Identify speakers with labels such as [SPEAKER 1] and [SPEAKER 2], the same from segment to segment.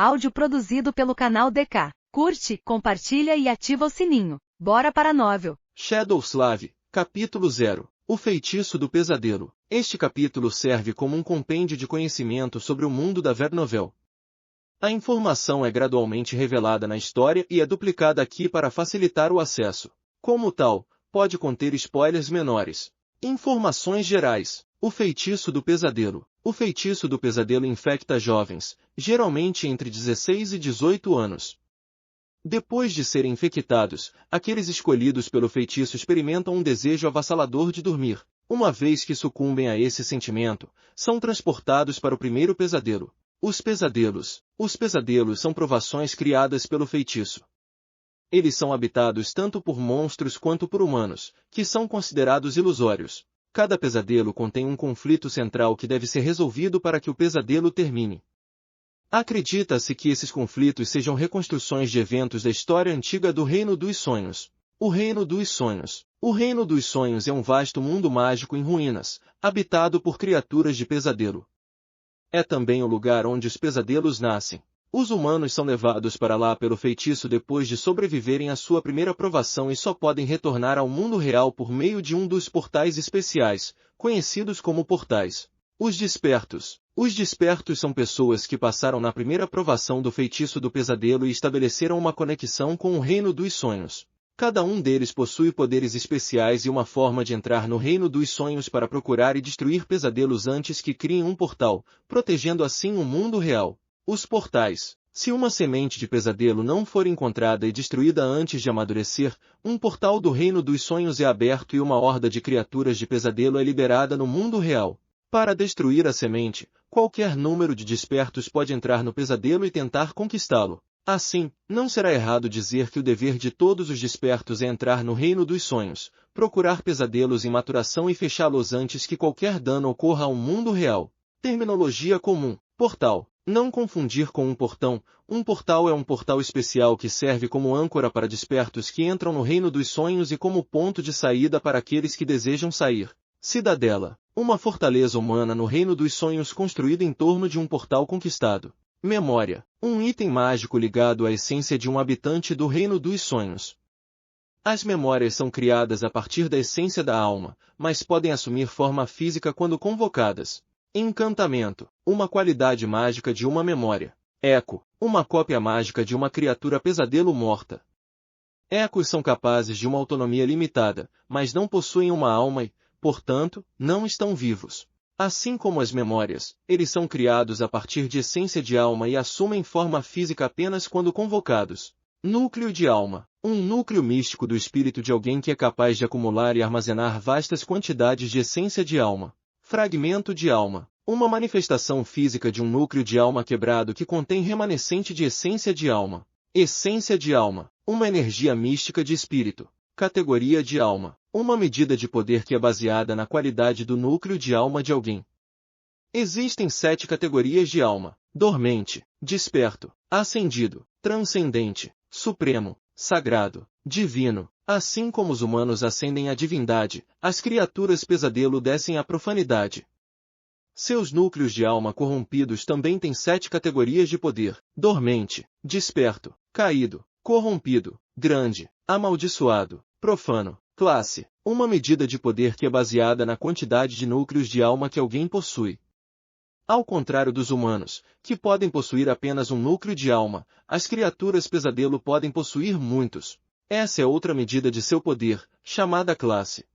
[SPEAKER 1] Áudio produzido pelo canal DK. Curte, compartilha e ativa o sininho. Bora para a novel.
[SPEAKER 2] Shadowslave, capítulo 0. O feitiço do pesadelo. Este capítulo serve como um compêndio de conhecimento sobre o mundo da Vernovel. A informação é gradualmente revelada na história e é duplicada aqui para facilitar o acesso. Como tal, pode conter spoilers menores. Informações gerais. O feitiço do pesadelo. O feitiço do pesadelo infecta jovens, geralmente entre 16 e 18 anos. Depois de serem infectados, aqueles escolhidos pelo feitiço experimentam um desejo avassalador de dormir. Uma vez que sucumbem a esse sentimento, são transportados para o primeiro pesadelo. Os pesadelos. Os pesadelos são provações criadas pelo feitiço. Eles são habitados tanto por monstros quanto por humanos, que são considerados ilusórios. Cada pesadelo contém um conflito central que deve ser resolvido para que o pesadelo termine. Acredita-se que esses conflitos sejam reconstruções de eventos da história antiga do Reino dos Sonhos. O Reino dos Sonhos. O Reino dos Sonhos é um vasto mundo mágico em ruínas, habitado por criaturas de pesadelo. É também o lugar onde os pesadelos nascem. Os humanos são levados para lá pelo feitiço depois de sobreviverem à sua primeira provação e só podem retornar ao mundo real por meio de um dos portais especiais, conhecidos como portais. Os despertos. Os despertos são pessoas que passaram na primeira provação do feitiço do pesadelo e estabeleceram uma conexão com o Reino dos Sonhos. Cada um deles possui poderes especiais e uma forma de entrar no Reino dos Sonhos para procurar e destruir pesadelos antes que criem um portal, protegendo assim o mundo real. Os portais. Se uma semente de pesadelo não for encontrada e destruída antes de amadurecer, um portal do Reino dos Sonhos é aberto e uma horda de criaturas de pesadelo é liberada no mundo real. Para destruir a semente, qualquer número de despertos pode entrar no pesadelo e tentar conquistá-lo. Assim, não será errado dizer que o dever de todos os despertos é entrar no Reino dos Sonhos, procurar pesadelos em maturação e fechá-los antes que qualquer dano ocorra ao mundo real. Terminologia comum. Portal. Não confundir com um portão. Um portal é um portal especial que serve como âncora para despertos que entram no Reino dos Sonhos e como ponto de saída para aqueles que desejam sair. Cidadela. Uma fortaleza humana no Reino dos Sonhos construída em torno de um portal conquistado. Memória. Um item mágico ligado à essência de um habitante do Reino dos Sonhos. As memórias são criadas a partir da essência da alma, mas podem assumir forma física quando convocadas. Encantamento. Uma qualidade mágica de uma memória. Eco. Uma cópia mágica de uma criatura pesadelo morta. Ecos são capazes de uma autonomia limitada, mas não possuem uma alma e, portanto, não estão vivos. Assim como as memórias, eles são criados a partir de essência de alma e assumem forma física apenas quando convocados. Núcleo de alma. Um núcleo místico do espírito de alguém que é capaz de acumular e armazenar vastas quantidades de essência de alma. Fragmento de alma. Uma manifestação física de um núcleo de alma quebrado que contém remanescente de essência de alma. Essência de alma. Uma energia mística de espírito. Categoria de alma. Uma medida de poder que é baseada na qualidade do núcleo de alma de alguém. Existem 7 categorias de alma: dormente, desperto, ascendido, transcendente, supremo, sagrado, divino. Assim como os humanos ascendem à divindade, as criaturas pesadelo descem à profanidade. Seus núcleos de alma corrompidos também têm 7 categorias de poder: dormente, desperto, caído, corrompido, grande, amaldiçoado, profano. Classe. Uma medida de poder que é baseada na quantidade de núcleos de alma que alguém possui. Ao contrário dos humanos, que podem possuir apenas um núcleo de alma, as criaturas pesadelo podem possuir muitos. Essa é outra medida de seu poder, chamada classe.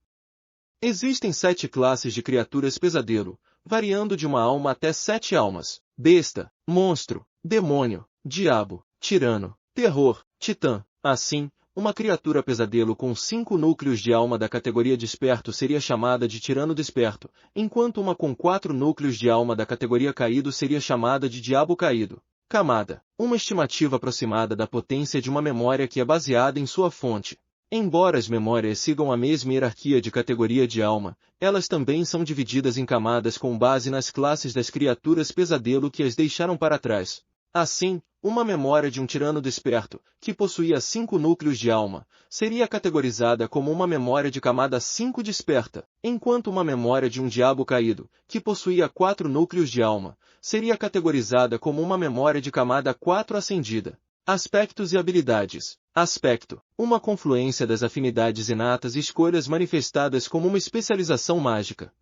[SPEAKER 2] Existem 7 classes de criaturas pesadelo, variando de uma alma até 7 almas: besta, monstro, demônio, diabo, tirano, terror, titã. Assim, uma criatura pesadelo com 5 núcleos de alma da categoria desperto seria chamada de tirano desperto, enquanto uma com 4 núcleos de alma da categoria caído seria chamada de diabo caído. Camada. Uma estimativa aproximada da potência de uma memória que é baseada em sua fonte. Embora as memórias sigam a mesma hierarquia de categoria de alma, elas também são divididas em camadas com base nas classes das criaturas pesadelo que as deixaram para trás. Assim, uma memória de um tirano desperto, que possuía 5 núcleos de alma, seria categorizada como uma memória de camada 5 desperta, enquanto uma memória de um diabo caído, que possuía 4 núcleos de alma, seria categorizada como uma memória de camada 4 acendida. Aspectos e habilidades. Aspecto: uma confluência das afinidades inatas e escolhas manifestadas como uma especialização mágica.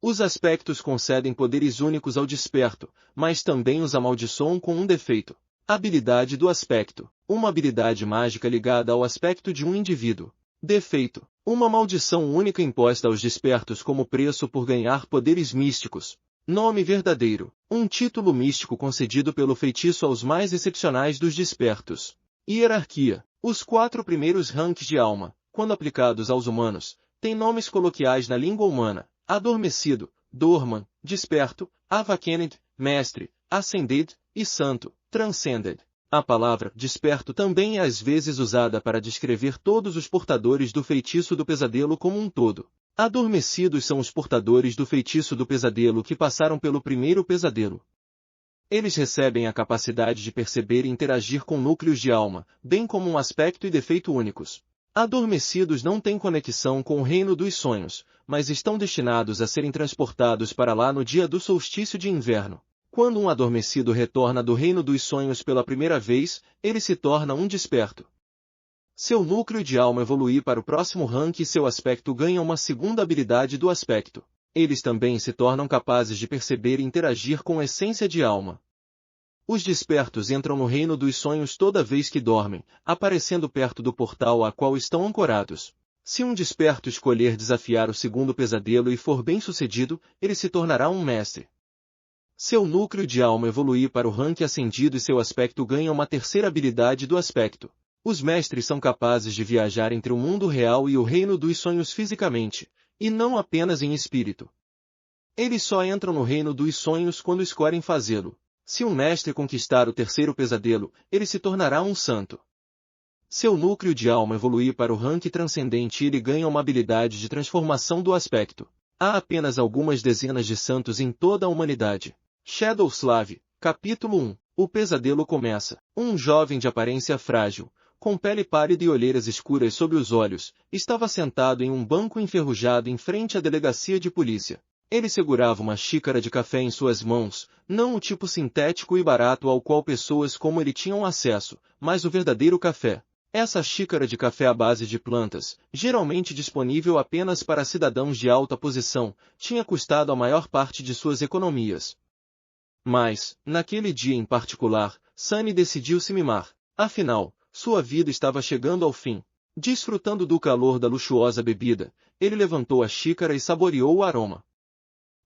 [SPEAKER 2] Os aspectos concedem poderes únicos ao desperto, mas também os amaldiçoam com um defeito. Habilidade do aspecto: uma habilidade mágica ligada ao aspecto de um indivíduo. Defeito: uma maldição única imposta aos despertos como preço por ganhar poderes místicos. Nome verdadeiro: um título místico concedido pelo feitiço aos mais excepcionais dos despertos. Hierarquia: os 4 primeiros ranks de alma, quando aplicados aos humanos, têm nomes coloquiais na língua humana: adormecido, dorman, desperto, awakened, mestre, ascended e santo, transcended. A palavra desperto também é às vezes usada para descrever todos os portadores do feitiço do pesadelo como um todo. Adormecidos são os portadores do feitiço do pesadelo que passaram pelo primeiro pesadelo. Eles recebem a capacidade de perceber e interagir com núcleos de alma, bem como um aspecto e defeito únicos. Adormecidos não têm conexão com o reino dos sonhos, mas estão destinados a serem transportados para lá no dia do solstício de inverno. Quando um adormecido retorna do reino dos sonhos pela primeira vez, ele se torna um desperto. Seu núcleo de alma evolui para o próximo rank e seu aspecto ganha uma segunda habilidade do aspecto. Eles também se tornam capazes de perceber e interagir com a essência de alma. Os despertos entram no reino dos sonhos toda vez que dormem, aparecendo perto do portal a qual estão ancorados. Se um desperto escolher desafiar o segundo pesadelo e for bem-sucedido, ele se tornará um mestre. Seu núcleo de alma evolui para o rank ascendido e seu aspecto ganha uma terceira habilidade do aspecto. Os mestres são capazes de viajar entre o mundo real e o reino dos sonhos fisicamente, e não apenas em espírito. Eles só entram no reino dos sonhos quando escolhem fazê-lo. Se um mestre conquistar o terceiro pesadelo, ele se tornará um santo. Seu núcleo de alma evolui para o rank transcendente e ele ganha uma habilidade de transformação do aspecto. Há apenas algumas dezenas de santos em toda a humanidade. Shadow Slave, capítulo 1. O pesadelo começa. Um jovem de aparência frágil, com pele pálida e olheiras escuras sob os olhos, estava sentado em um banco enferrujado em frente à delegacia de polícia. Ele segurava uma xícara de café em suas mãos, não o tipo sintético e barato ao qual pessoas como ele tinham acesso, mas o verdadeiro café. Essa xícara de café à base de plantas, geralmente disponível apenas para cidadãos de alta posição, tinha custado a maior parte de suas economias. Mas, naquele dia em particular, Sunny decidiu se mimar. Afinal, sua vida estava chegando ao fim. Desfrutando do calor da luxuosa bebida, ele levantou a xícara e saboreou o aroma.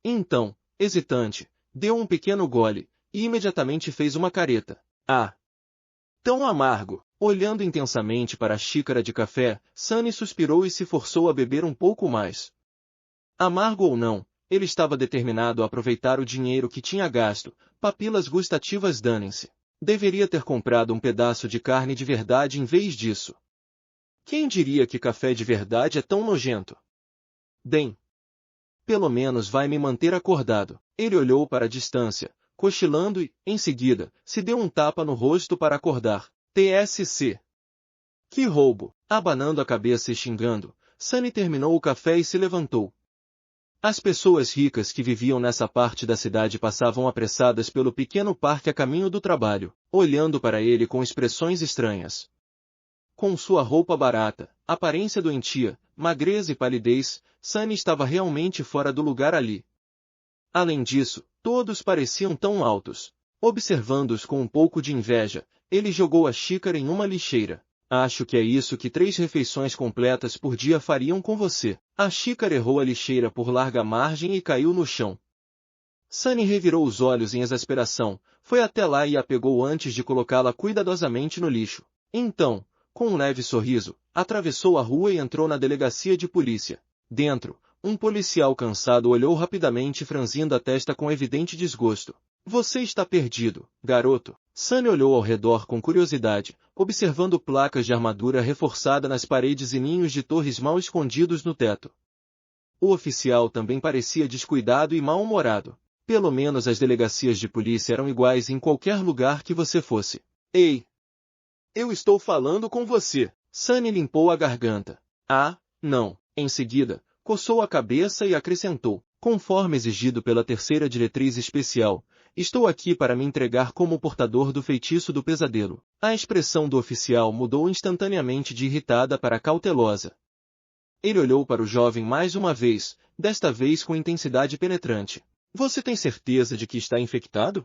[SPEAKER 2] Então, hesitante, deu um pequeno gole, e imediatamente fez uma careta. Ah! Tão amargo! Olhando intensamente para a xícara de café, Sunny suspirou e se forçou a beber um pouco mais. Amargo ou não, ele estava determinado a aproveitar o dinheiro que tinha gasto. Papilas gustativas danem-se. Deveria ter comprado um pedaço de carne de verdade em vez disso. Quem diria que café de verdade é tão nojento? Bem, pelo menos vai me manter acordado. Ele olhou para a distância, cochilando e, em seguida, se deu um tapa no rosto para acordar. TSC. Que roubo! Abanando a cabeça e xingando, Sunny terminou o café e se levantou. As pessoas ricas que viviam nessa parte da cidade passavam apressadas pelo pequeno parque a caminho do trabalho, olhando para ele com expressões estranhas. Com sua roupa barata, aparência doentia, magreza e palidez, Sunny estava realmente fora do lugar ali. Além disso, todos pareciam tão altos. Observando-os com um pouco de inveja, ele jogou a xícara em uma lixeira. Acho que é isso que 3 refeições completas por dia fariam com você. A xícara errou a lixeira por larga margem e caiu no chão. Sunny revirou os olhos em exasperação, foi até lá e a pegou antes de colocá-la cuidadosamente no lixo. Então, com um leve sorriso, atravessou a rua e entrou na delegacia de polícia. Dentro, um policial cansado olhou rapidamente franzindo a testa com evidente desgosto. Você está perdido, garoto. Sunny olhou ao redor com curiosidade, observando placas de armadura reforçada nas paredes e ninhos de torres mal escondidos no teto. O oficial também parecia descuidado e mal-humorado. Pelo menos as delegacias de polícia eram iguais em qualquer lugar que você fosse. Ei! Eu estou falando com você! Sunny limpou a garganta. Ah, não. Em seguida, coçou a cabeça e acrescentou, conforme exigido pela terceira diretriz especial, estou aqui para me entregar como portador do feitiço do pesadelo. A expressão do oficial mudou instantaneamente de irritada para cautelosa. Ele olhou para o jovem mais uma vez, desta vez com intensidade penetrante. Você tem certeza de que está infectado?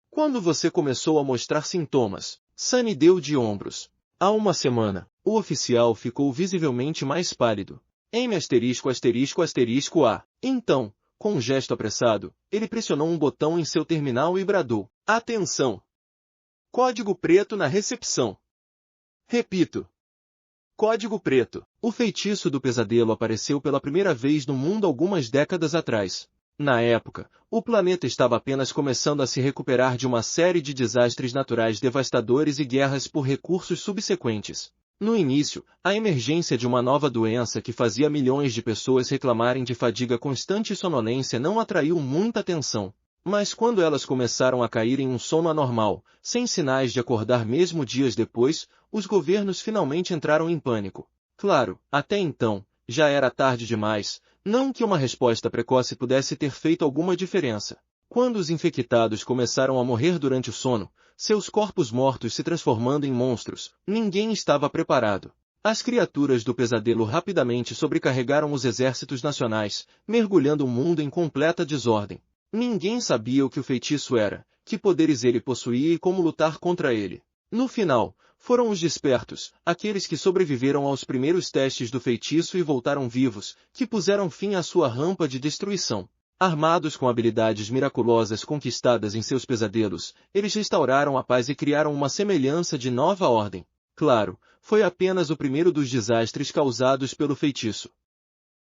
[SPEAKER 2] Quando você começou a mostrar sintomas, Sunny deu de ombros. Há uma semana, o oficial ficou visivelmente mais pálido. ****A. Então, com um gesto apressado, ele pressionou um botão em seu terminal e bradou. Atenção! Código preto na recepção. Repito. Código preto. O feitiço do pesadelo apareceu pela primeira vez no mundo algumas décadas atrás. Na época, o planeta estava apenas começando a se recuperar de uma série de desastres naturais devastadores e guerras por recursos subsequentes. No início, a emergência de uma nova doença que fazia milhões de pessoas reclamarem de fadiga constante e sonolência não atraiu muita atenção. Mas quando elas começaram a cair em um sono anormal, sem sinais de acordar mesmo dias depois, os governos finalmente entraram em pânico. Claro, até então, já era tarde demais, não que uma resposta precoce pudesse ter feito alguma diferença. Quando os infectados começaram a morrer durante o sono, seus corpos mortos se transformando em monstros, ninguém estava preparado. As criaturas do pesadelo rapidamente sobrecarregaram os exércitos nacionais, mergulhando o mundo em completa desordem. Ninguém sabia o que o feitiço era, que poderes ele possuía e como lutar contra ele. No final, foram os despertos, aqueles que sobreviveram aos primeiros testes do feitiço e voltaram vivos, que puseram fim à sua rampa de destruição. Armados com habilidades miraculosas conquistadas em seus pesadelos, eles restauraram a paz e criaram uma semelhança de nova ordem. Claro, foi apenas o primeiro dos desastres causados pelo feitiço.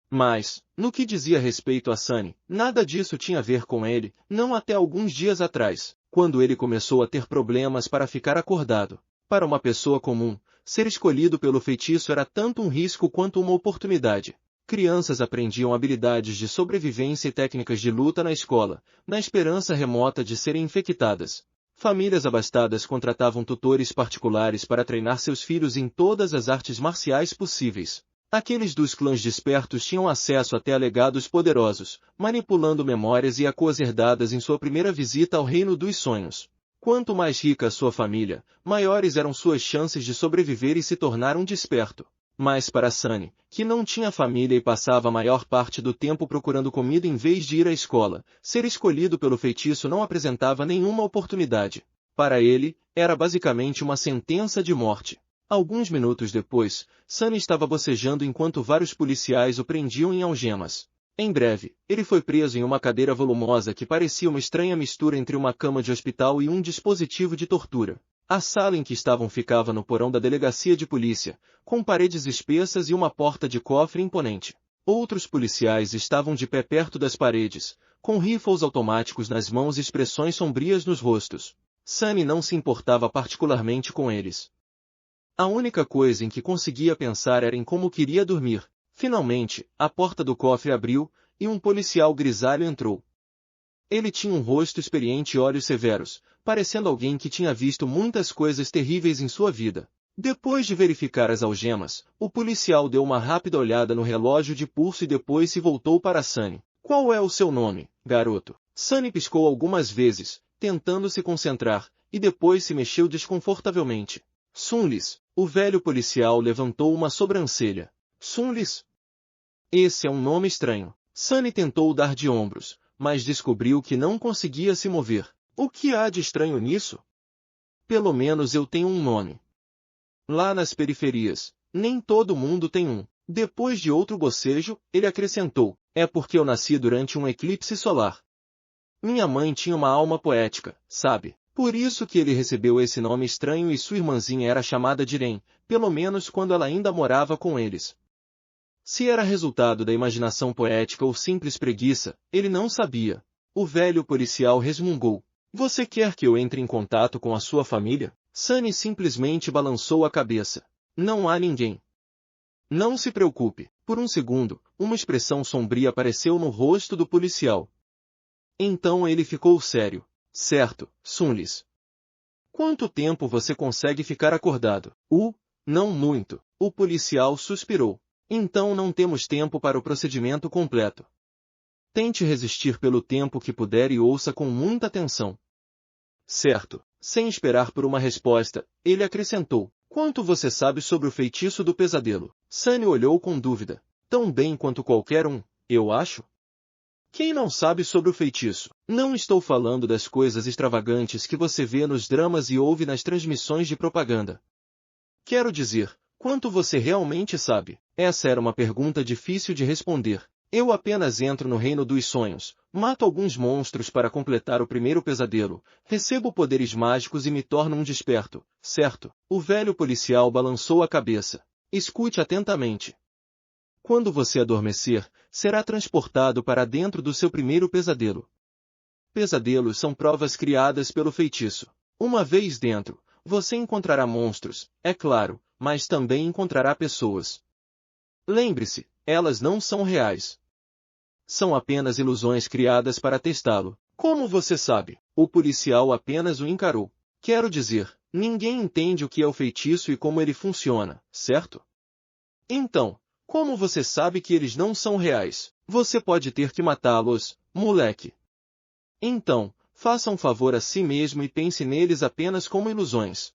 [SPEAKER 2] Mas, no que dizia respeito a Sunny, nada disso tinha a ver com ele, não até alguns dias atrás, quando ele começou a ter problemas para ficar acordado. Para uma pessoa comum, ser escolhido pelo feitiço era tanto um risco quanto uma oportunidade. Crianças aprendiam habilidades de sobrevivência e técnicas de luta na escola, na esperança remota de serem infectadas. Famílias abastadas contratavam tutores particulares para treinar seus filhos em todas as artes marciais possíveis. Aqueles dos clãs despertos tinham acesso até a legados poderosos, manipulando memórias e acoas herdadas em sua primeira visita ao reino dos sonhos. Quanto mais rica a sua família, maiores eram suas chances de sobreviver e se tornar um desperto. Mas para Sunny, que não tinha família e passava a maior parte do tempo procurando comida em vez de ir à escola, ser escolhido pelo feitiço não apresentava nenhuma oportunidade. Para ele, era basicamente uma sentença de morte. Alguns minutos depois, Sunny estava bocejando enquanto vários policiais o prendiam em algemas. Em breve, ele foi preso em uma cadeira volumosa que parecia uma estranha mistura entre uma cama de hospital e um dispositivo de tortura. A sala em que estavam ficava no porão da delegacia de polícia, com paredes espessas e uma porta de cofre imponente. Outros policiais estavam de pé perto das paredes, com rifles automáticos nas mãos e expressões sombrias nos rostos. Sunny não se importava particularmente com eles. A única coisa em que conseguia pensar era em como queria dormir. Finalmente, a porta do cofre abriu, e um policial grisalho entrou. Ele tinha um rosto experiente e olhos severos, parecendo alguém que tinha visto muitas coisas terríveis em sua vida. Depois de verificar as algemas, o policial deu uma rápida olhada no relógio de pulso e depois se voltou para Sunny. Qual é o seu nome, garoto? Sunny piscou algumas vezes, tentando se concentrar, e depois se mexeu desconfortavelmente. Sunlis. O velho policial levantou uma sobrancelha. Sunlis? Esse é um nome estranho. Sunny tentou dar de ombros, mas descobriu que não conseguia se mover. O que há de estranho nisso? Pelo menos eu tenho um nome. Lá nas periferias, nem todo mundo tem um. Depois de outro bocejo, ele acrescentou, é porque eu nasci durante um eclipse solar. Minha mãe tinha uma alma poética, sabe? Por isso que ele recebeu esse nome estranho e sua irmãzinha era chamada de Ren, pelo menos quando ela ainda morava com eles. Se era resultado da imaginação poética ou simples preguiça, ele não sabia. O velho policial resmungou. Você quer que eu entre em contato com a sua família? Sunny simplesmente balançou a cabeça. Não há ninguém. Não se preocupe. Por um segundo, uma expressão sombria apareceu no rosto do policial. Então ele ficou sério. Certo, Sunlis. Quanto tempo você consegue ficar acordado? Não muito. O policial suspirou. Então não temos tempo para o procedimento completo. Tente resistir pelo tempo que puder e ouça com muita atenção. Certo. Sem esperar por uma resposta, ele acrescentou. Quanto você sabe sobre o feitiço do pesadelo? Sunny olhou com dúvida. Tão bem quanto qualquer um, eu acho. Quem não sabe sobre o feitiço? Não estou falando das coisas extravagantes que você vê nos dramas e ouve nas transmissões de propaganda. Quero dizer, quanto você realmente sabe? Essa era uma pergunta difícil de responder. Eu apenas entro no reino dos sonhos, mato alguns monstros para completar o primeiro pesadelo, recebo poderes mágicos e me torno um desperto, certo? O velho policial balançou a cabeça. Escute atentamente. Quando você adormecer, será transportado para dentro do seu primeiro pesadelo. Pesadelos são provas criadas pelo feitiço. Uma vez dentro, você encontrará monstros, é claro, mas também encontrará pessoas. Lembre-se, elas não são reais. São apenas ilusões criadas para testá-lo. Como você sabe? O policial apenas o encarou. Quero dizer, ninguém entende o que é o feitiço e como ele funciona, certo? Então, como você sabe que eles não são reais? Você pode ter que matá-los, moleque. Então, faça um favor a si mesmo e pense neles apenas como ilusões.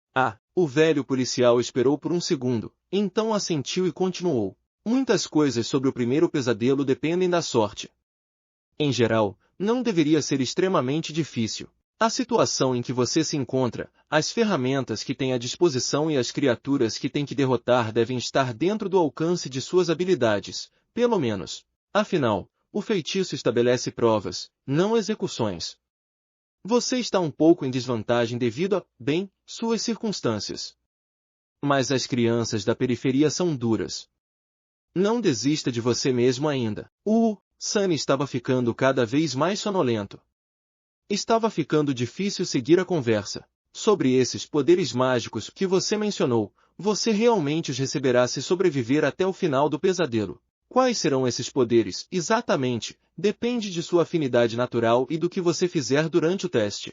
[SPEAKER 2] O velho policial esperou por um segundo, então assentiu e continuou. Muitas coisas sobre o primeiro pesadelo dependem da sorte. Em geral, não deveria ser extremamente difícil. A situação em que você se encontra, as ferramentas que tem à disposição e as criaturas que tem que derrotar devem estar dentro do alcance de suas habilidades, pelo menos. Afinal, o feitiço estabelece provas, não execuções. Você está um pouco em desvantagem devido a, suas circunstâncias. Mas as crianças da periferia são duras. Não desista de você mesmo ainda. Sunny estava ficando cada vez mais sonolento. Estava ficando difícil seguir a conversa. Sobre esses poderes mágicos que você mencionou, você realmente os receberá se sobreviver até o final do pesadelo. Quais serão esses poderes, exatamente? Depende de sua afinidade natural e do que você fizer durante o teste.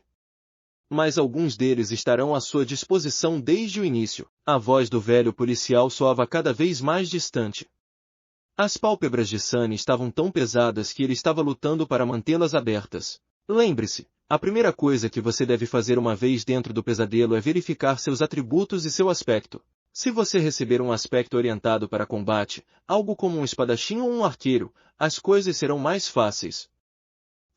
[SPEAKER 2] Mas alguns deles estarão à sua disposição desde o início. A voz do velho policial soava cada vez mais distante. As pálpebras de Sunny estavam tão pesadas que ele estava lutando para mantê-las abertas. Lembre-se, a primeira coisa que você deve fazer uma vez dentro do pesadelo é verificar seus atributos e seu aspecto. Se você receber um aspecto orientado para combate, algo como um espadachim ou um arqueiro, as coisas serão mais fáceis.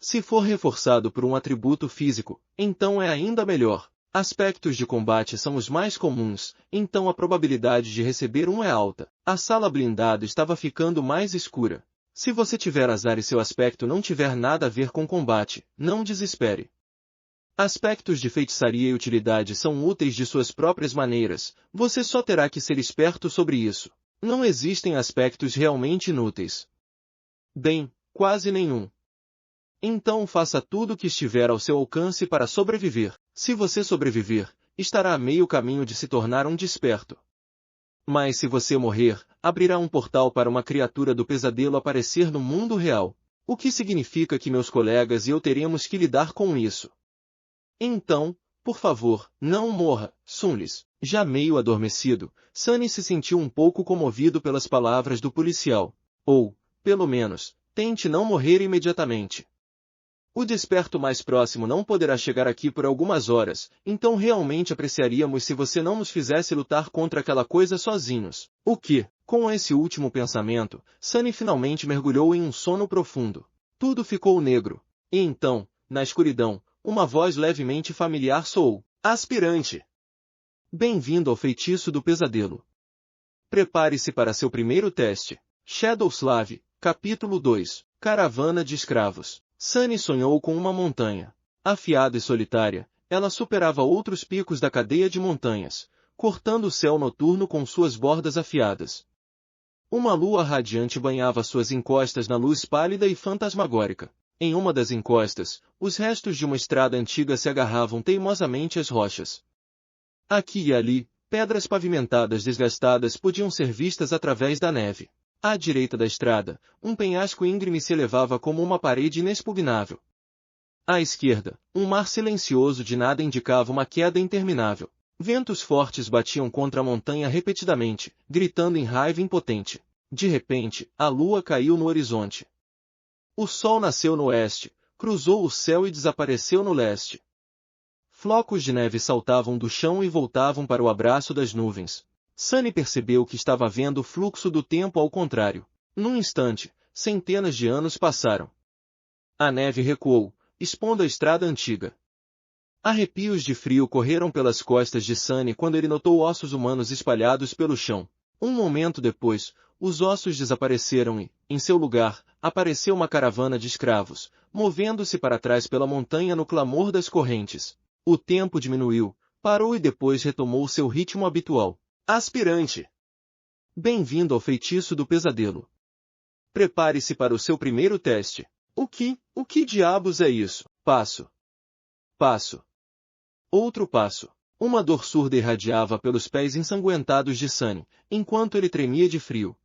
[SPEAKER 2] Se for reforçado por um atributo físico, então é ainda melhor. Aspectos de combate são os mais comuns, então a probabilidade de receber um é alta. A sala blindada estava ficando mais escura. Se você tiver azar e seu aspecto não tiver nada a ver com combate, não desespere. Aspectos de feitiçaria e utilidade são úteis de suas próprias maneiras, você só terá que ser esperto sobre isso. Não existem aspectos realmente inúteis. Quase nenhum. Então faça tudo o que estiver ao seu alcance para sobreviver. Se você sobreviver, estará a meio caminho de se tornar um desperto. Mas se você morrer, abrirá um portal para uma criatura do pesadelo aparecer no mundo real. O que significa que meus colegas e eu teremos que lidar com isso. Então, por favor, não morra, Sunlis. Já meio adormecido, Sunny se sentiu um pouco comovido pelas palavras do policial. Ou, pelo menos, tente não morrer imediatamente. O desperto mais próximo não poderá chegar aqui por algumas horas, então realmente apreciaríamos se você não nos fizesse lutar contra aquela coisa sozinhos. Com esse último pensamento, Sunny finalmente mergulhou em um sono profundo. Tudo ficou negro. E então, na escuridão, uma voz levemente familiar soou. Aspirante! Bem-vindo ao feitiço do pesadelo. Prepare-se para seu primeiro teste. Shadowslav, capítulo 2. Caravana de escravos. Sunny sonhou com uma montanha. Afiada e solitária, ela superava outros picos da cadeia de montanhas, cortando o céu noturno com suas bordas afiadas. Uma lua radiante banhava suas encostas na luz pálida e fantasmagórica. Em uma das encostas, os restos de uma estrada antiga se agarravam teimosamente às rochas. Aqui e ali, pedras pavimentadas desgastadas podiam ser vistas através da neve. À direita da estrada, um penhasco íngreme se elevava como uma parede inexpugnável. À esquerda, um mar silencioso de nada indicava uma queda interminável. Ventos fortes batiam contra a montanha repetidamente, gritando em raiva impotente. De repente, a lua caiu no horizonte. O sol nasceu no oeste, cruzou o céu e desapareceu no leste. Flocos de neve saltavam do chão e voltavam para o abraço das nuvens. Sunny percebeu que estava vendo o fluxo do tempo ao contrário. Num instante, centenas de anos passaram. A neve recuou, expondo a estrada antiga. Arrepios de frio correram pelas costas de Sunny quando ele notou ossos humanos espalhados pelo chão. Um momento depois, os ossos desapareceram e, em seu lugar, apareceu uma caravana de escravos, movendo-se para trás pela montanha no clamor das correntes. O tempo diminuiu, parou e depois retomou seu ritmo habitual. Aspirante! Bem-vindo ao feitiço do pesadelo. Prepare-se para o seu primeiro teste. O que diabos é isso? Passo. Passo. Outro passo. Uma dor surda irradiava pelos pés ensanguentados de Sunny, enquanto ele tremia de frio.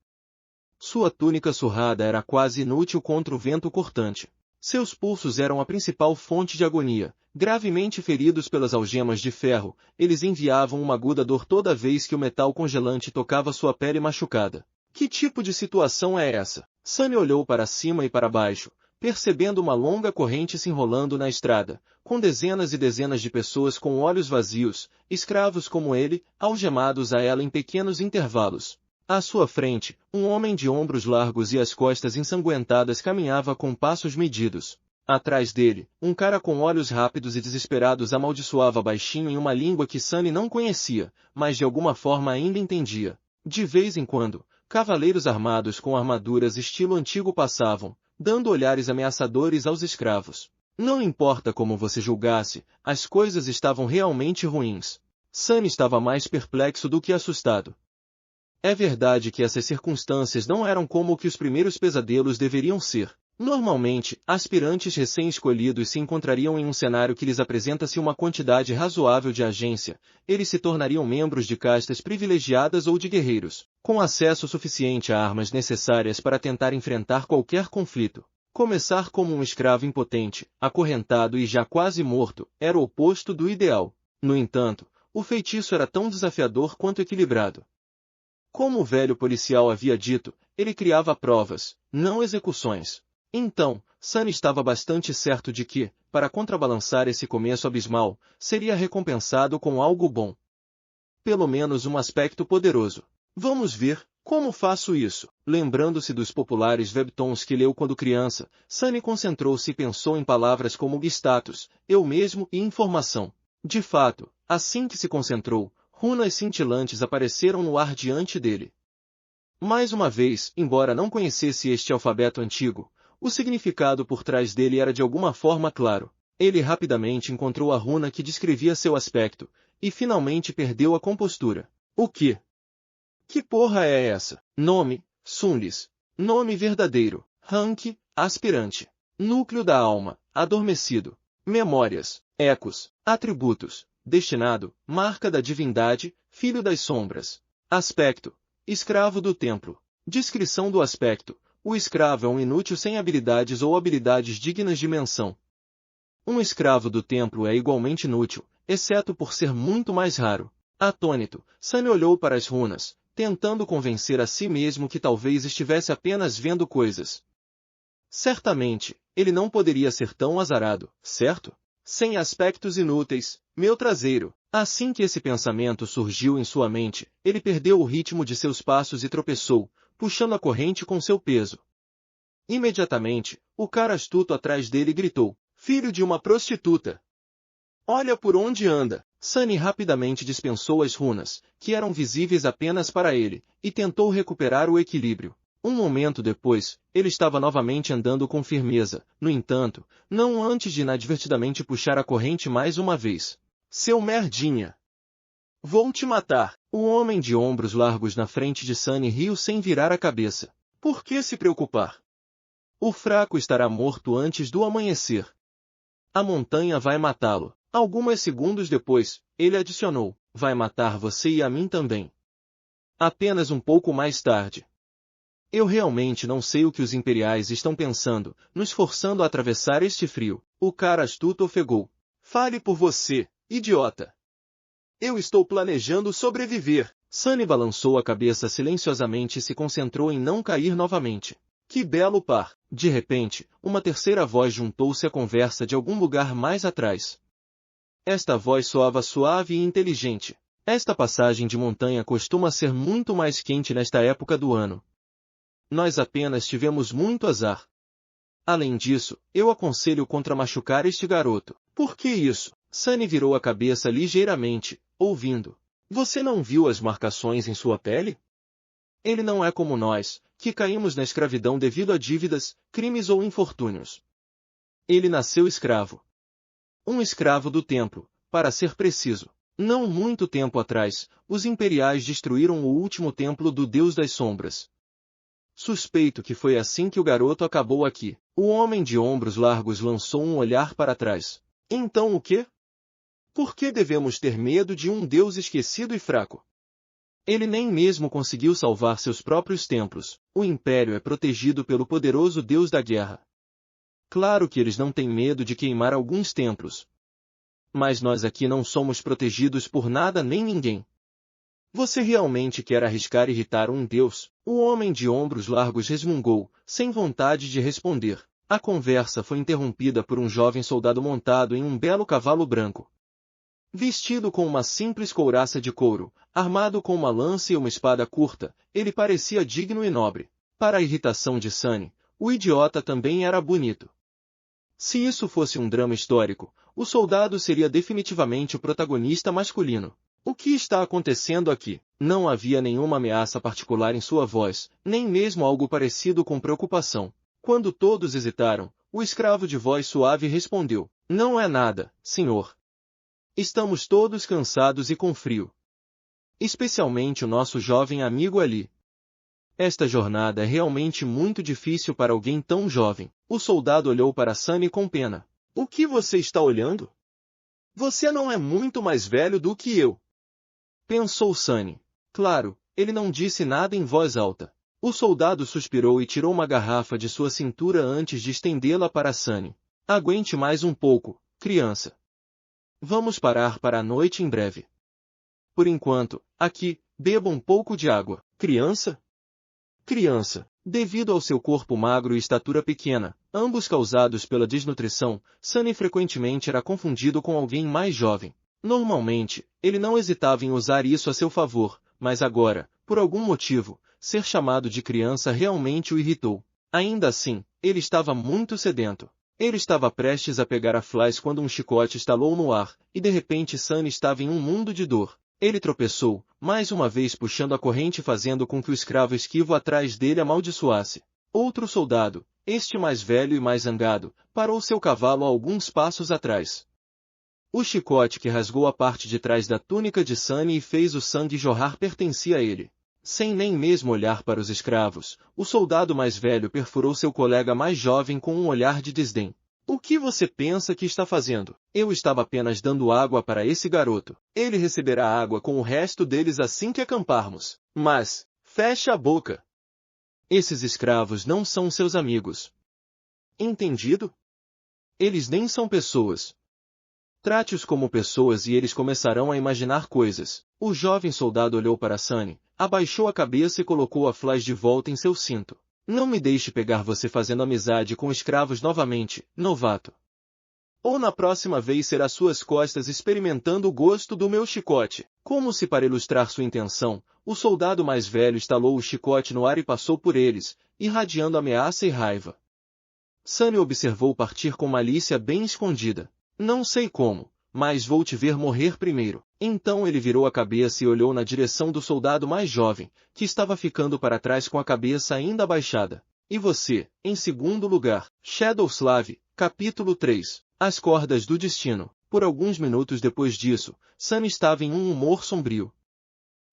[SPEAKER 2] Sua túnica surrada era quase inútil contra o vento cortante. Seus pulsos eram a principal fonte de agonia. Gravemente feridos pelas algemas de ferro, eles enviavam uma aguda dor toda vez que o metal congelante tocava sua pele machucada. Que tipo de situação é essa? Sunny olhou para cima e para baixo, percebendo uma longa corrente se enrolando na estrada, com dezenas e dezenas de pessoas com olhos vazios, escravos como ele, algemados a ela em pequenos intervalos. À sua frente, um homem de ombros largos e as costas ensanguentadas caminhava com passos medidos. Atrás dele, um cara com olhos rápidos e desesperados amaldiçoava baixinho em uma língua que Sunny não conhecia, mas de alguma forma ainda entendia. De vez em quando, cavaleiros armados com armaduras estilo antigo passavam, dando olhares ameaçadores aos escravos. Não importa como você julgasse, as coisas estavam realmente ruins. Sunny estava mais perplexo do que assustado. É verdade que essas circunstâncias não eram como o que os primeiros pesadelos deveriam ser. Normalmente, aspirantes recém-escolhidos se encontrariam em um cenário que lhes apresenta-se uma quantidade razoável de agência. Eles se tornariam membros de castas privilegiadas ou de guerreiros, com acesso suficiente a armas necessárias para tentar enfrentar qualquer conflito. Começar como um escravo impotente, acorrentado e já quase morto, era o oposto do ideal. No entanto, o feitiço era tão desafiador quanto equilibrado. Como o velho policial havia dito, ele criava provas, não execuções. Então, Sunny estava bastante certo de que, para contrabalançar esse começo abismal, seria recompensado com algo bom. Pelo menos um aspecto poderoso. Vamos ver, como faço isso? Lembrando-se dos populares webtoons que leu quando criança, Sunny concentrou-se e pensou em palavras como status, eu mesmo e informação. De fato, assim que se concentrou, runas cintilantes apareceram no ar diante dele. Mais uma vez, embora não conhecesse este alfabeto antigo, o significado por trás dele era de alguma forma claro. Ele rapidamente encontrou a runa que descrevia seu aspecto, e finalmente perdeu a compostura. O quê? Que porra é essa? Nome, Sunlis. Nome verdadeiro, rank, aspirante. Núcleo da alma, adormecido. Memórias, ecos, atributos. Destinado, marca da divindade, filho das sombras. Aspecto, escravo do templo. Descrição do aspecto. O escravo é um inútil sem habilidades ou habilidades dignas de menção. Um escravo do templo é igualmente inútil, exceto por ser muito mais raro. Atônito, Sunny olhou para as runas, tentando convencer a si mesmo que talvez estivesse apenas vendo coisas. Certamente, ele não poderia ser tão azarado, certo? Sem aspectos inúteis, meu traseiro. Assim que esse pensamento surgiu em sua mente, ele perdeu o ritmo de seus passos e tropeçou, puxando a corrente com seu peso. Imediatamente, o cara astuto atrás dele gritou, filho de uma prostituta. Olha por onde anda. Sunny rapidamente dispensou as runas, que eram visíveis apenas para ele, e tentou recuperar o equilíbrio. Um momento depois, ele estava novamente andando com firmeza, no entanto, não antes de inadvertidamente puxar a corrente mais uma vez. Seu merdinha! Vou te matar! O homem de ombros largos na frente de Sunny riu sem virar a cabeça. Por que se preocupar? O fraco estará morto antes do amanhecer. A montanha vai matá-lo. Alguns segundos depois, ele adicionou, vai matar você e a mim também. Apenas um pouco mais tarde. Eu realmente não sei o que os imperiais estão pensando, nos forçando a atravessar este frio. O cara astuto ofegou. Fale por você, idiota. Eu estou planejando sobreviver. Sunny balançou a cabeça silenciosamente e se concentrou em não cair novamente. Que belo par! De repente, uma terceira voz juntou-se à conversa de algum lugar mais atrás. Esta voz soava suave e inteligente. Esta passagem de montanha costuma ser muito mais quente nesta época do ano. Nós apenas tivemos muito azar. Além disso, eu aconselho contra machucar este garoto. Por que isso? Sunny virou a cabeça ligeiramente, ouvindo. Você não viu as marcações em sua pele? Ele não é como nós, que caímos na escravidão devido a dívidas, crimes ou infortúnios. Ele nasceu escravo. Um escravo do templo, para ser preciso. Não muito tempo atrás, os imperiais destruíram o último templo do Deus das Sombras. Suspeito que foi assim que o garoto acabou aqui. O homem de ombros largos lançou um olhar para trás. Então o quê? Por que devemos ter medo de um Deus esquecido e fraco? Ele nem mesmo conseguiu salvar seus próprios templos. O império é protegido pelo poderoso Deus da guerra. Claro que eles não têm medo de queimar alguns templos. Mas nós aqui não somos protegidos por nada nem ninguém. Você realmente quer arriscar irritar um Deus? O homem de ombros largos resmungou, sem vontade de responder. A conversa foi interrompida por um jovem soldado montado em um belo cavalo branco. Vestido com uma simples couraça de couro, armado com uma lança e uma espada curta, ele parecia digno e nobre. Para a irritação de Sunny, o idiota também era bonito. Se isso fosse um drama histórico, o soldado seria definitivamente o protagonista masculino. O que está acontecendo aqui? Não havia nenhuma ameaça particular em sua voz, nem mesmo algo parecido com preocupação. Quando todos hesitaram, o escravo de voz suave respondeu: Não é nada, senhor. Estamos todos cansados e com frio. Especialmente o nosso jovem amigo ali. Esta jornada é realmente muito difícil para alguém tão jovem. O soldado olhou para Sunny com pena. O que você está olhando? Você não é muito mais velho do que eu. Pensou Sunny. Claro, ele não disse nada em voz alta. O soldado suspirou e tirou uma garrafa de sua cintura antes de estendê-la para Sunny. Aguente mais um pouco, criança. Vamos parar para a noite em breve. Por enquanto, aqui, beba um pouco de água. Criança? Criança. Devido ao seu corpo magro e estatura pequena, ambos causados pela desnutrição, Sunny frequentemente era confundido com alguém mais jovem. Normalmente, ele não hesitava em usar isso a seu favor, mas agora, por algum motivo, ser chamado de criança realmente o irritou. Ainda assim, ele estava muito sedento. Ele estava prestes a pegar a Flies quando um chicote estalou no ar, e de repente Sunny estava em um mundo de dor. Ele tropeçou, mais uma vez puxando a corrente fazendo com que o escravo esquivo atrás dele amaldiçoasse. Outro soldado, este mais velho e mais zangado, parou seu cavalo a alguns passos atrás. O chicote que rasgou a parte de trás da túnica de Sunny e fez o sangue jorrar pertencia a ele. Sem nem mesmo olhar para os escravos, o soldado mais velho perfurou seu colega mais jovem com um olhar de desdém. O que você pensa que está fazendo? Eu estava apenas dando água para esse garoto. Ele receberá água com o resto deles assim que acamparmos. Mas, feche a boca. Esses escravos não são seus amigos. Entendido? Eles nem são pessoas. Trate-os como pessoas e eles começarão a imaginar coisas. O jovem soldado olhou para Sunny, abaixou a cabeça e colocou a Flies de volta em seu cinto. Não me deixe pegar você fazendo amizade com escravos novamente, novato. Ou na próxima vez será suas costas experimentando o gosto do meu chicote. Como se para ilustrar sua intenção, o soldado mais velho estalou o chicote no ar e passou por eles, irradiando ameaça e raiva. Sunny observou partir com malícia bem escondida. Não sei como, mas vou te ver morrer primeiro. Então ele virou a cabeça e olhou na direção do soldado mais jovem, que estava ficando para trás com a cabeça ainda abaixada. E você, em segundo lugar, Shadowslav, capítulo 3, As cordas do destino. Por alguns minutos depois disso, Sunny estava em um humor sombrio.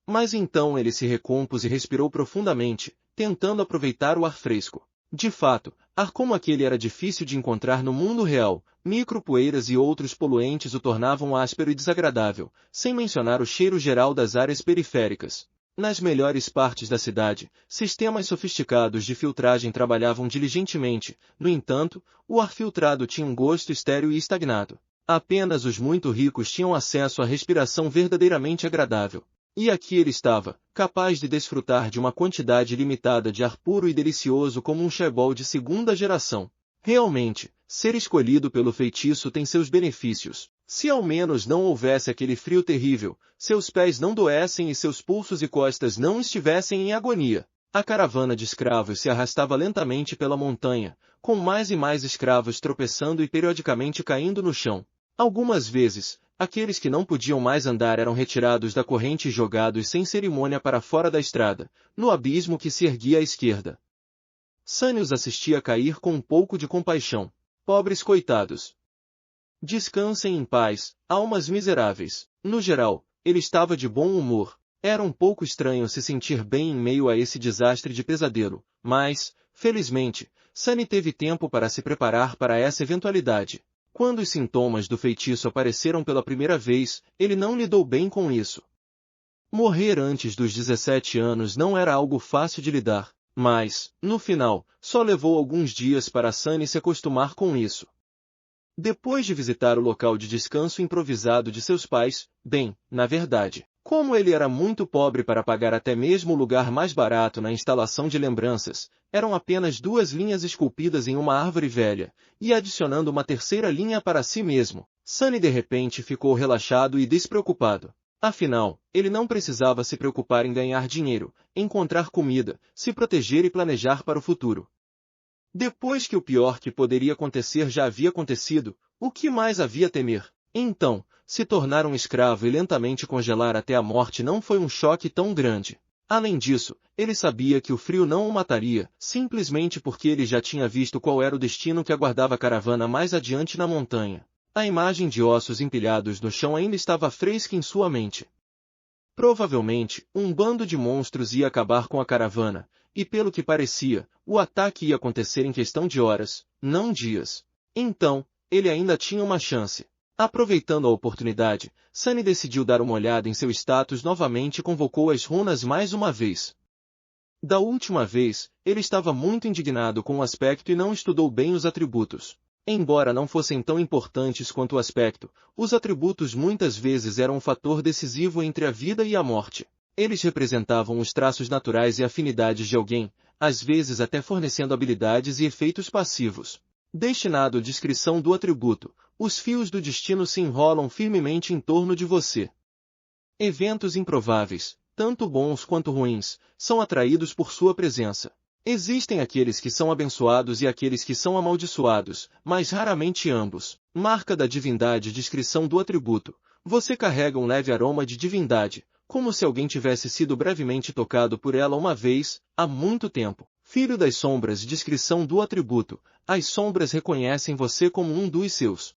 [SPEAKER 2] Mas então ele se recompôs e respirou profundamente, tentando aproveitar o ar fresco. De fato, ar como aquele era difícil de encontrar no mundo real. Micropoeiras e outros poluentes o tornavam áspero e desagradável, sem mencionar o cheiro geral das áreas periféricas. Nas melhores partes da cidade, sistemas sofisticados de filtragem trabalhavam diligentemente, no entanto, o ar filtrado tinha um gosto estéril e estagnado. Apenas os muito ricos tinham acesso à respiração verdadeiramente agradável. E aqui ele estava, capaz de desfrutar de uma quantidade limitada de ar puro e delicioso como um cheibol de segunda geração. Realmente, ser escolhido pelo feitiço tem seus benefícios. Se ao menos não houvesse aquele frio terrível, seus pés não doessem e seus pulsos e costas não estivessem em agonia. A caravana de escravos se arrastava lentamente pela montanha, com mais e mais escravos tropeçando e periodicamente caindo no chão. Algumas vezes, aqueles que não podiam mais andar eram retirados da corrente e jogados sem cerimônia para fora da estrada, no abismo que se erguia à esquerda. Sunny os assistia cair com um pouco de compaixão. Pobres coitados! Descansem em paz, almas miseráveis. No geral, ele estava de bom humor. Era um pouco estranho se sentir bem em meio a esse desastre de pesadelo, mas, felizmente, Sunny teve tempo para se preparar para essa eventualidade. Quando os sintomas do feitiço apareceram pela primeira vez, ele não lidou bem com isso. Morrer antes dos 17 anos não era algo fácil de lidar, mas, no final, só levou alguns dias para Sunny se acostumar com isso. Depois de visitar o local de descanso improvisado de seus pais, bem, na verdade, como ele era muito pobre para pagar até mesmo o lugar mais barato na instalação de lembranças, eram apenas 2 linhas esculpidas em uma árvore velha, e adicionando uma terceira linha para si mesmo, Sunny de repente ficou relaxado e despreocupado. Afinal, ele não precisava se preocupar em ganhar dinheiro, encontrar comida, se proteger e planejar para o futuro. Depois que o pior que poderia acontecer já havia acontecido, o que mais havia a temer? Então, se tornar um escravo e lentamente congelar até a morte não foi um choque tão grande. Além disso, ele sabia que o frio não o mataria, simplesmente porque ele já tinha visto qual era o destino que aguardava a caravana mais adiante na montanha. A imagem de ossos empilhados no chão ainda estava fresca em sua mente. Provavelmente, um bando de monstros ia acabar com a caravana, e pelo que parecia, o ataque ia acontecer em questão de horas, não dias. Então, ele ainda tinha uma chance. Aproveitando a oportunidade, Sunny decidiu dar uma olhada em seu status novamente e convocou as runas mais uma vez. Da última vez, ele estava muito indignado com o aspecto e não estudou bem os atributos. Embora não fossem tão importantes quanto o aspecto, os atributos muitas vezes eram um fator decisivo entre a vida e a morte. Eles representavam os traços naturais e afinidades de alguém, às vezes até fornecendo habilidades e efeitos passivos. Destinado à descrição do atributo, os fios do destino se enrolam firmemente em torno de você. Eventos improváveis, tanto bons quanto ruins, são atraídos por sua presença. Existem aqueles que são abençoados e aqueles que são amaldiçoados, mas raramente ambos. Marca da divindade. Descrição do atributo. Você carrega um leve aroma de divindade, como se alguém tivesse sido brevemente tocado por ela uma vez, há muito tempo. Filho das sombras. Descrição do atributo. As sombras reconhecem você como um dos seus.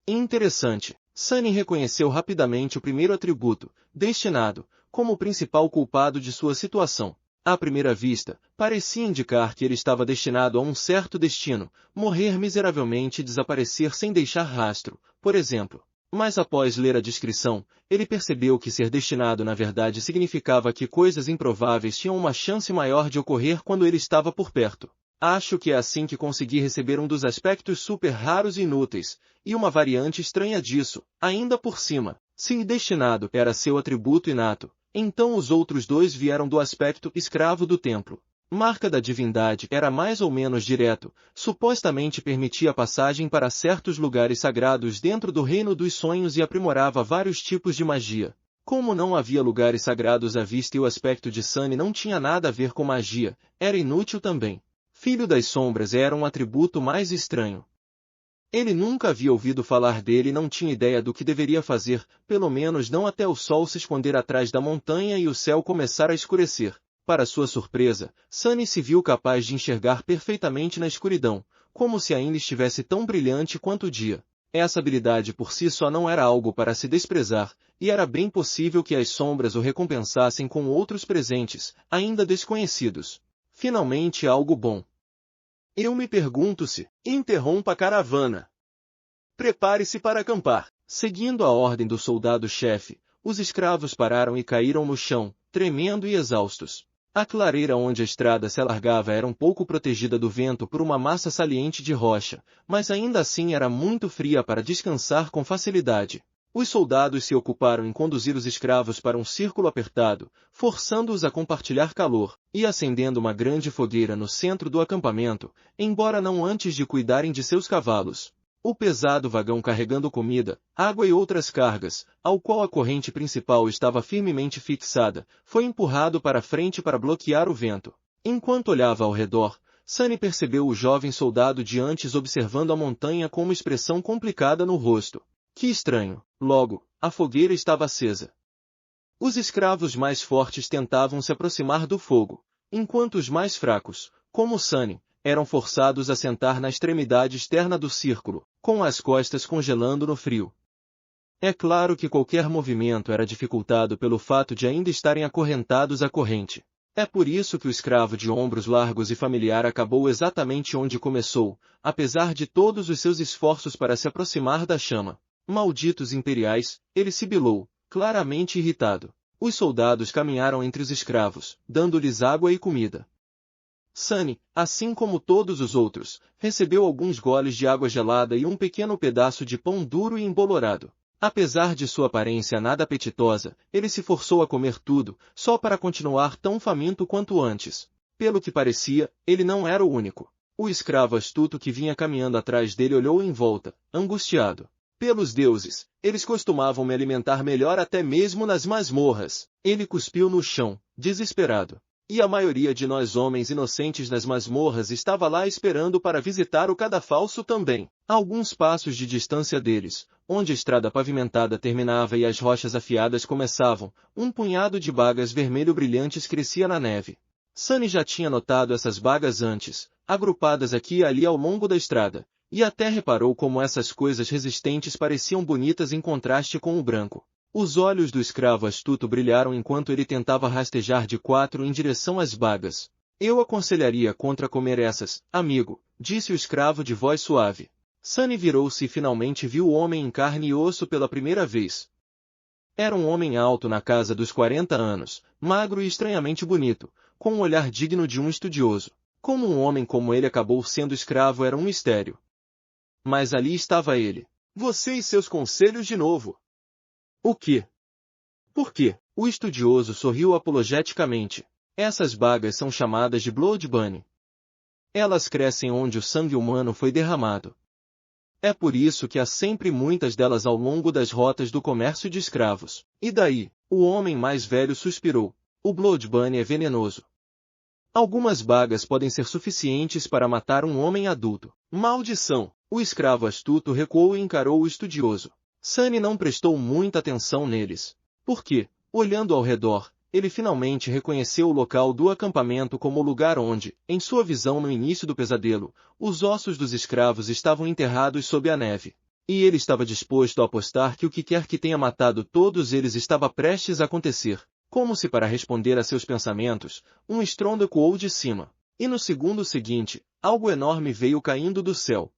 [SPEAKER 2] Interessante. Sunny reconheceu rapidamente o primeiro atributo, destinado, como o principal culpado de sua situação. À primeira vista, parecia indicar que ele estava destinado a um certo destino, morrer miseravelmente e desaparecer sem deixar rastro, por exemplo. Mas após ler a descrição, ele percebeu que ser destinado na verdade significava que coisas improváveis tinham uma chance maior de ocorrer quando ele estava por perto. Acho que é assim que consegui receber um dos aspectos super raros e inúteis, e uma variante estranha disso, ainda por cima. Se destinado era seu atributo inato, então os outros 2 vieram do aspecto escravo do templo. Marca da divindade era mais ou menos direto, supostamente permitia a passagem para certos lugares sagrados dentro do reino dos sonhos e aprimorava vários tipos de magia. Como não havia lugares sagrados à vista e o aspecto de Sunny não tinha nada a ver com magia, era inútil também. Filho das sombras era um atributo mais estranho. Ele nunca havia ouvido falar dele e não tinha ideia do que deveria fazer, pelo menos não até o sol se esconder atrás da montanha e o céu começar a escurecer. Para sua surpresa, Sunny se viu capaz de enxergar perfeitamente na escuridão, como se ainda estivesse tão brilhante quanto o dia. Essa habilidade por si só não era algo para se desprezar, e era bem possível que as sombras o recompensassem com outros presentes, ainda desconhecidos. Finalmente algo bom. Eu me pergunto se... Interrompa a caravana. Prepare-se para acampar. Seguindo a ordem do soldado-chefe, os escravos pararam e caíram no chão, tremendo e exaustos. A clareira onde a estrada se alargava era um pouco protegida do vento por uma massa saliente de rocha, mas ainda assim era muito fria para descansar com facilidade. Os soldados se ocuparam em conduzir os escravos para um círculo apertado, forçando-os a compartilhar calor, e acendendo uma grande fogueira no centro do acampamento, embora não antes de cuidarem de seus cavalos. O pesado vagão carregando comida, água e outras cargas, ao qual a corrente principal estava firmemente fixada, foi empurrado para frente para bloquear o vento. Enquanto olhava ao redor, Sunny percebeu o jovem soldado de antes observando a montanha com uma expressão complicada no rosto. Que estranho! Logo, a fogueira estava acesa. Os escravos mais fortes tentavam se aproximar do fogo, enquanto os mais fracos, como Sunny, eram forçados a sentar na extremidade externa do círculo, com as costas congelando no frio. É claro que qualquer movimento era dificultado pelo fato de ainda estarem acorrentados à corrente. É por isso que o escravo de ombros largos e familiar acabou exatamente onde começou, apesar de todos os seus esforços para se aproximar da chama. Malditos imperiais, ele sibilou, claramente irritado. Os soldados caminharam entre os escravos, dando-lhes água e comida. Sunny, assim como todos os outros, recebeu alguns goles de água gelada e um pequeno pedaço de pão duro e embolorado. Apesar de sua aparência nada apetitosa, ele se forçou a comer tudo, só para continuar tão faminto quanto antes. Pelo que parecia, ele não era o único. O escravo astuto que vinha caminhando atrás dele olhou em volta, angustiado. Pelos deuses, eles costumavam me alimentar melhor até mesmo nas masmorras. Ele cuspiu no chão, desesperado. E a maioria de nós homens inocentes nas masmorras estava lá esperando para visitar o cadafalso também. A alguns passos de distância deles, onde a estrada pavimentada terminava e as rochas afiadas começavam, um punhado de bagas vermelho brilhantes crescia na neve. Sunny já tinha notado essas bagas antes, agrupadas aqui e ali ao longo da estrada, e até reparou como essas coisas resistentes pareciam bonitas em contraste com o branco. Os olhos do escravo astuto brilharam enquanto ele tentava rastejar de quatro em direção às bagas. Eu aconselharia contra comer essas, amigo, disse o escravo de voz suave. Sunny virou-se e finalmente viu o homem em carne e osso pela primeira vez. Era um homem alto na casa dos 40 anos, magro e estranhamente bonito, com um olhar digno de um estudioso. Como um homem como ele acabou sendo escravo era um mistério. Mas ali estava ele. Você e seus conselhos de novo. O quê? Por quê? O estudioso sorriu apologeticamente. Essas bagas são chamadas de Blood Bunny. Elas crescem onde o sangue humano foi derramado. É por isso que há sempre muitas delas ao longo das rotas do comércio de escravos. E daí? O homem mais velho suspirou. O Blood Bunny é venenoso. Algumas bagas podem ser suficientes para matar um homem adulto. Maldição! O escravo astuto recuou e encarou o estudioso. Sunny não prestou muita atenção neles. Porque, olhando ao redor, ele finalmente reconheceu o local do acampamento como o lugar onde, em sua visão no início do pesadelo, os ossos dos escravos estavam enterrados sob a neve. E ele estava disposto a apostar que o que quer que tenha matado todos eles estava prestes a acontecer. Como se para responder a seus pensamentos, um estrondo ecoou de cima. E no segundo seguinte, algo enorme veio caindo do céu.